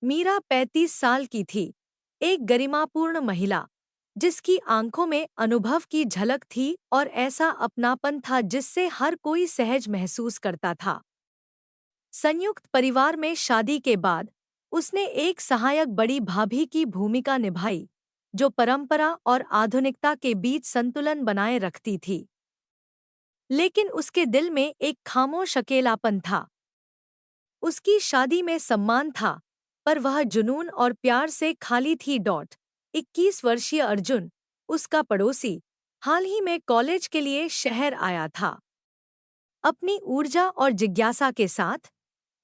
मीरा 35 साल की थी, एक गरिमापूर्ण महिला, जिसकी आंखों में अनुभव की झलक थी और ऐसा अपनापन था जिससे हर कोई सहज महसूस करता था। संयुक्त परिवार में शादी के बाद उसने एक सहायक बड़ी भाभी की भूमिका निभाई, जो परंपरा और आधुनिकता के बीच संतुलन बनाए रखती थी। लेकिन उसके दिल में एक खामोश अकेलापन था। उसकी शादी में सम्मान था, पर वह जुनून और प्यार से खाली थी। 21 वर्षीय अर्जुन, उसका पड़ोसी, हाल ही में कॉलेज के लिए शहर आया था। अपनी ऊर्जा और जिज्ञासा के साथ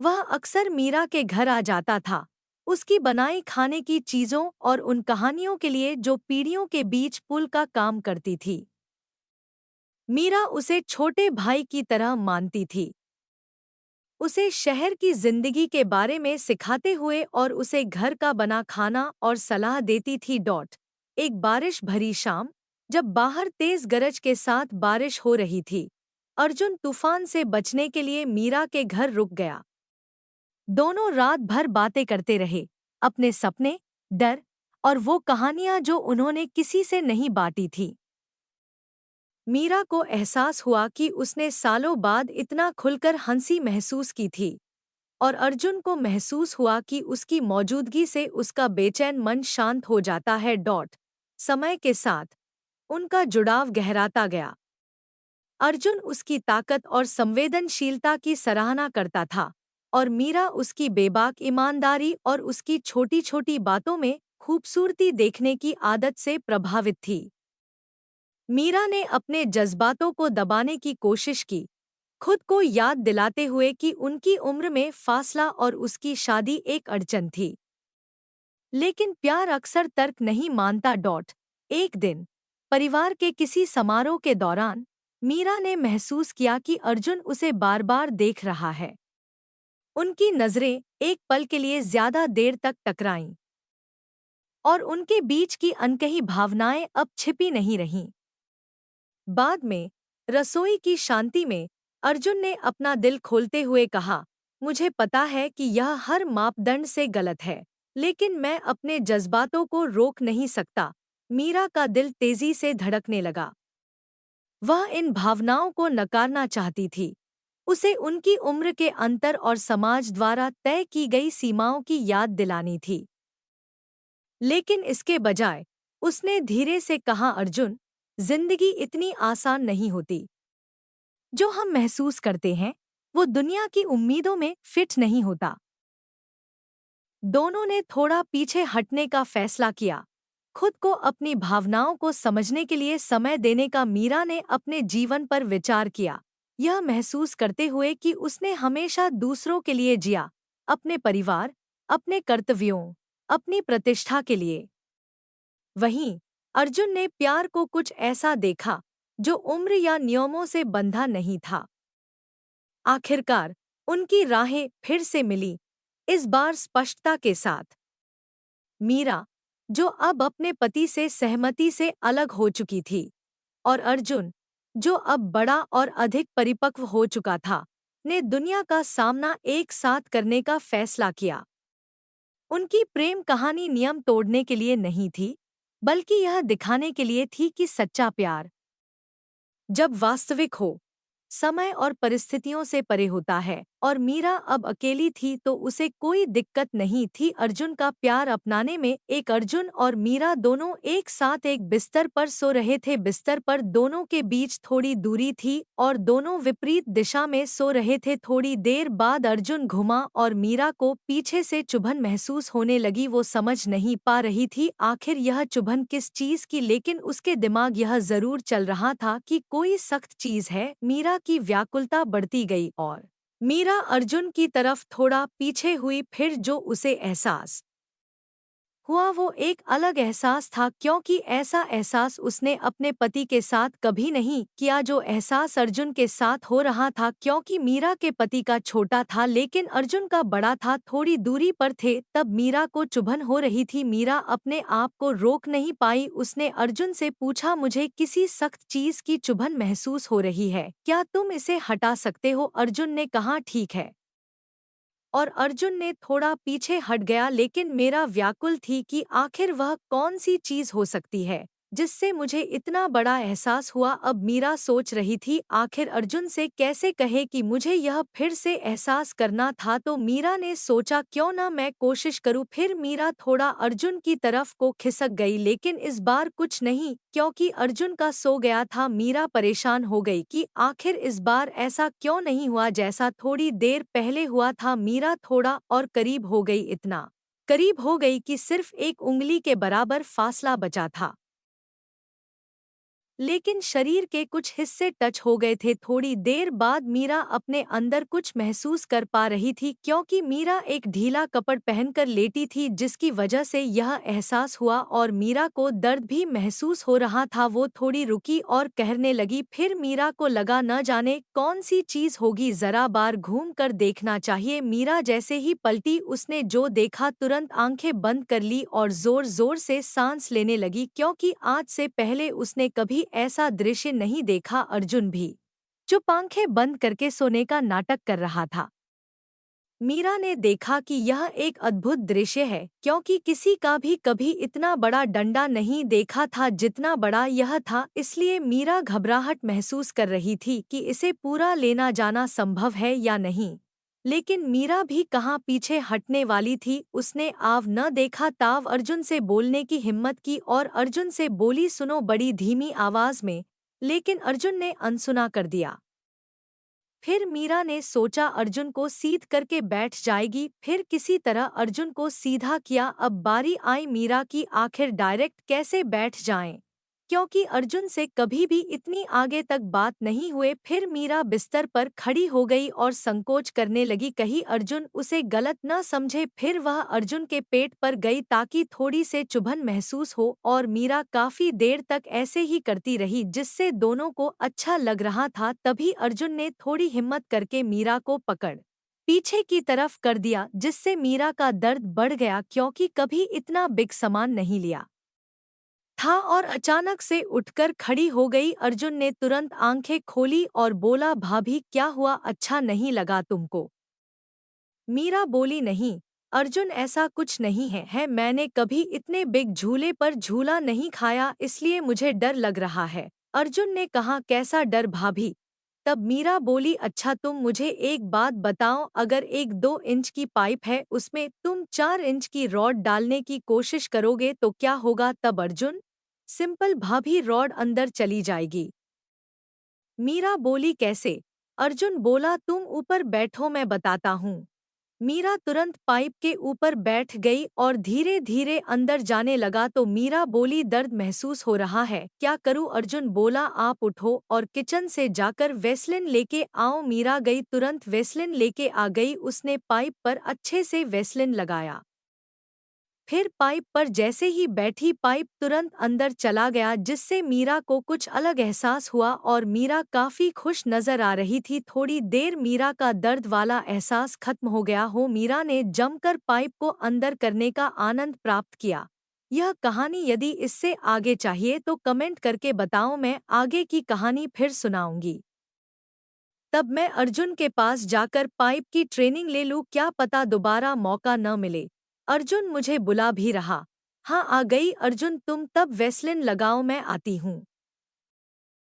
वह अक्सर मीरा के घर आ जाता था, उसकी बनाई खाने की चीजों और उन कहानियों के लिए जो पीढ़ियों के बीच पुल का काम करती थी। मीरा उसे छोटे भाई की तरह मानती थी, उसे शहर की जिंदगी के बारे में सिखाते हुए और उसे घर का बना खाना और सलाह देती थी। एक बारिश भरी शाम, जब बाहर तेज गरज के साथ बारिश हो रही थी, अर्जुन तूफान से बचने के लिए मीरा के घर रुक गया। दोनों रात भर बातें करते रहे, अपने सपने, डर और वो कहानियां जो उन्होंने किसी से नहीं बांटी थी। मीरा को एहसास हुआ कि उसने सालों बाद इतना खुलकर हंसी महसूस की थी, और अर्जुन को महसूस हुआ कि उसकी मौजूदगी से उसका बेचैन मन शांत हो जाता है। समय के साथ उनका जुड़ाव गहराता गया। अर्जुन उसकी ताकत और संवेदनशीलता की सराहना करता था, और मीरा उसकी बेबाक ईमानदारी और उसकी छोटी-छोटी बातों में खूबसूरती देखने की आदत से प्रभावित थी। मीरा ने अपने जज्बातों को दबाने की कोशिश की, खुद को याद दिलाते हुए कि उनकी उम्र में फासला और उसकी शादी एक अड़चन थी। लेकिन प्यार अक्सर तर्क नहीं मानता। एक दिन परिवार के किसी समारोह के दौरान मीरा ने महसूस किया कि अर्जुन उसे बार-बार देख रहा है। उनकी नजरें एक पल के लिए ज्यादा देर तक टकराईं, और उनके बीच की अनकही भावनाएं अब छिपी नहीं रहीं। बाद में रसोई की शांति में अर्जुन ने अपना दिल खोलते हुए कहा, मुझे पता है कि यह हर मापदंड से गलत है, लेकिन मैं अपने जज्बातों को रोक नहीं सकता। मीरा का दिल तेजी से धड़कने लगा। वह इन भावनाओं को नकारना चाहती थी, उसे उनकी उम्र के अंतर और समाज द्वारा तय की गई सीमाओं की याद दिलानी थी। लेकिन इसके बजाय उसने धीरे से कहा, अर्जुन, जिंदगी इतनी आसान नहीं होती। जो हम महसूस करते हैं वो दुनिया की उम्मीदों में फिट नहीं होता। दोनों ने थोड़ा पीछे हटने का फैसला किया, खुद को अपनी भावनाओं को समझने के लिए समय देने का। मीरा ने अपने जीवन पर विचार किया, यह महसूस करते हुए कि उसने हमेशा दूसरों के लिए जिया, अपने परिवार, अपने कर्तव्यों, अपनी प्रतिष्ठा के लिए। वहीं अर्जुन ने प्यार को कुछ ऐसा देखा जो उम्र या नियमों से बंधा नहीं था। आखिरकार उनकी राहें फिर से मिली, इस बार स्पष्टता के साथ। मीरा, जो अब अपने पति से सहमति से अलग हो चुकी थी, और अर्जुन, जो अब बड़ा और अधिक परिपक्व हो चुका था, ने दुनिया का सामना एक साथ करने का फैसला किया। उनकी प्रेम कहानी नियम तोड़ने के लिए नहीं थी, बल्कि यह दिखाने के लिए थी कि सच्चा प्यार, जब वास्तविक हो, समय और परिस्थितियों से परे होता है। और मीरा अब अकेली थी तो उसे कोई दिक्कत नहीं थी अर्जुन का प्यार अपनाने में। एक अर्जुन और मीरा दोनों एक साथ एक बिस्तर पर सो रहे थे। बिस्तर पर दोनों के बीच थोड़ी दूरी थी और दोनों विपरीत दिशा में सो रहे थे। थोड़ी देर बाद अर्जुन घुमा और मीरा को पीछे से चुभन महसूस होने लगी। वो समझ नहीं पा रही थी आखिर यह चुभन किस चीज की, लेकिन उसके दिमाग यह जरूर चल रहा था कि कोई सख्त चीज है। मीरा की व्याकुलता बढ़ती गई और मीरा अर्जुन की तरफ थोड़ा पीछे हुई। फिर जो उसे एहसास हुआ वो एक अलग एहसास था, क्योंकि ऐसा एहसास उसने अपने पति के साथ कभी नहीं किया जो एहसास अर्जुन के साथ हो रहा था। क्योंकि मीरा के पति का छोटा था लेकिन अर्जुन का बड़ा था, थोड़ी दूरी पर थे, तब मीरा को चुभन हो रही थी। मीरा अपने आप को रोक नहीं पाई। उसने अर्जुन से पूछा, मुझे किसी सख्त चीज की चुभन महसूस हो रही है, क्या तुम इसे हटा सकते हो? अर्जुन ने कहा, ठीक है, और अर्जुन ने थोड़ा पीछे हट गया, लेकिन मेरा व्याकुल थी कि आखिर वह कौन सी चीज हो सकती है जिससे मुझे इतना बड़ा एहसास हुआ। अब मीरा सोच रही थी आखिर अर्जुन से कैसे कहे कि मुझे यह फिर से एहसास करना था। तो मीरा ने सोचा क्यों ना मैं कोशिश करूं। फिर मीरा थोड़ा अर्जुन की तरफ को खिसक गई, लेकिन इस बार कुछ नहीं, क्योंकि अर्जुन का सो गया था। मीरा परेशान हो गई कि आखिर इस बार ऐसा क्यों नहीं हुआ जैसा थोड़ी देर पहले हुआ था। मीरा थोड़ा और करीब हो गई, इतना करीब हो गई कि सिर्फ एक उंगली के बराबर फासला बचा था, लेकिन शरीर के कुछ हिस्से टच हो गए थे। थोड़ी देर बाद मीरा अपने अंदर कुछ महसूस कर पा रही थी, क्योंकि मीरा एक ढीला कपड़ पहनकर लेटी थी, जिसकी वजह से यह एहसास हुआ। और मीरा को दर्द भी महसूस हो रहा था। वो थोड़ी रुकी और कहने लगी, फिर मीरा को लगा न जाने कौन सी चीज होगी, जरा बार घूम कर देखना चाहिए। मीरा जैसे ही पलटी, उसने जो देखा तुरंत आंखें बंद कर ली और जोर जोर से सांस लेने लगी, क्योंकि आज से पहले उसने कभी ऐसा दृश्य नहीं देखा। अर्जुन भी चुप आंखें बंद करके सोने का नाटक कर रहा था। मीरा ने देखा कि यह एक अद्भुत दृश्य है, क्योंकि किसी का भी कभी इतना बड़ा डंडा नहीं देखा था जितना बड़ा यह था। इसलिए मीरा घबराहट महसूस कर रही थी कि इसे पूरा लेना जाना संभव है या नहीं। लेकिन मीरा भी कहाँ पीछे हटने वाली थी। उसने आव न देखा ताव अर्जुन से बोलने की हिम्मत की और अर्जुन से बोली, सुनो, बड़ी धीमी आवाज में। लेकिन अर्जुन ने अनसुना कर दिया। फिर मीरा ने सोचा अर्जुन को सीध करके बैठ जाएगी, फिर किसी तरह अर्जुन को सीधा किया। अब बारी आई मीरा की, आखिर डायरेक्ट कैसे बैठ जाएं, क्योंकि अर्जुन से कभी भी इतनी आगे तक बात नहीं हुए। फिर मीरा बिस्तर पर खड़ी हो गई और संकोच करने लगी, कहीं अर्जुन उसे गलत न समझे। फिर वह अर्जुन के पेट पर गई ताकि थोड़ी से चुभन महसूस हो, और मीरा काफी देर तक ऐसे ही करती रही, जिससे दोनों को अच्छा लग रहा था। तभी अर्जुन ने थोड़ी हिम्मत करके मीरा को पकड़ पीछे की तरफ कर दिया, जिससे मीरा का दर्द बढ़ गया, क्योंकि कभी इतना बिग सामान नहीं लिया था। और अचानक से उठकर खड़ी हो गई। अर्जुन ने तुरंत आंखें खोली और बोला, भाभी क्या हुआ, अच्छा नहीं लगा तुमको? मीरा बोली, नहीं अर्जुन, ऐसा कुछ नहीं है मैंने कभी इतने बिग झूले पर झूला नहीं खाया, इसलिए मुझे डर लग रहा है। अर्जुन ने कहा, कैसा डर भाभी? तब मीरा बोली, अच्छा तुम मुझे एक बात बताओ, अगर 1-2 इंच की पाइप है, उसमें तुम 4 इंच की रॉड डालने की कोशिश करोगे तो क्या होगा? तब अर्जुन, सिंपल भाभी, रॉड अंदर चली जाएगी। मीरा बोली, कैसे? अर्जुन बोला, तुम ऊपर बैठो, मैं बताता हूँ। मीरा तुरंत पाइप के ऊपर बैठ गई और धीरे धीरे अंदर जाने लगा। तो मीरा बोली, दर्द महसूस हो रहा है, क्या करूं? अर्जुन बोला, आप उठो और किचन से जाकर वेस्लिन लेके आओ। मीरा गई, तुरंत वेस्लिन लेके आ गई। उसने पाइप पर अच्छे से वेस्लिन लगाया। फिर पाइप पर जैसे ही बैठी, पाइप तुरंत अंदर चला गया, जिससे मीरा को कुछ अलग एहसास हुआ और मीरा काफी खुश नजर आ रही थी। थोड़ी देर मीरा का दर्द वाला एहसास खत्म हो गया हो। मीरा ने जमकर पाइप को अंदर करने का आनंद प्राप्त किया। यह कहानी यदि इससे आगे चाहिए तो कमेंट करके बताओ, मैं आगे की कहानी फिर सुनाऊंगी। तब मैं अर्जुन के पास जाकर पाइप की ट्रेनिंग ले लूं, क्या पता दोबारा मौका न मिले। अर्जुन मुझे बुला भी रहा। हाँ, आ गई। अर्जुन, तुम तब वेस्लिन लगाओ, मैं आती हूँ।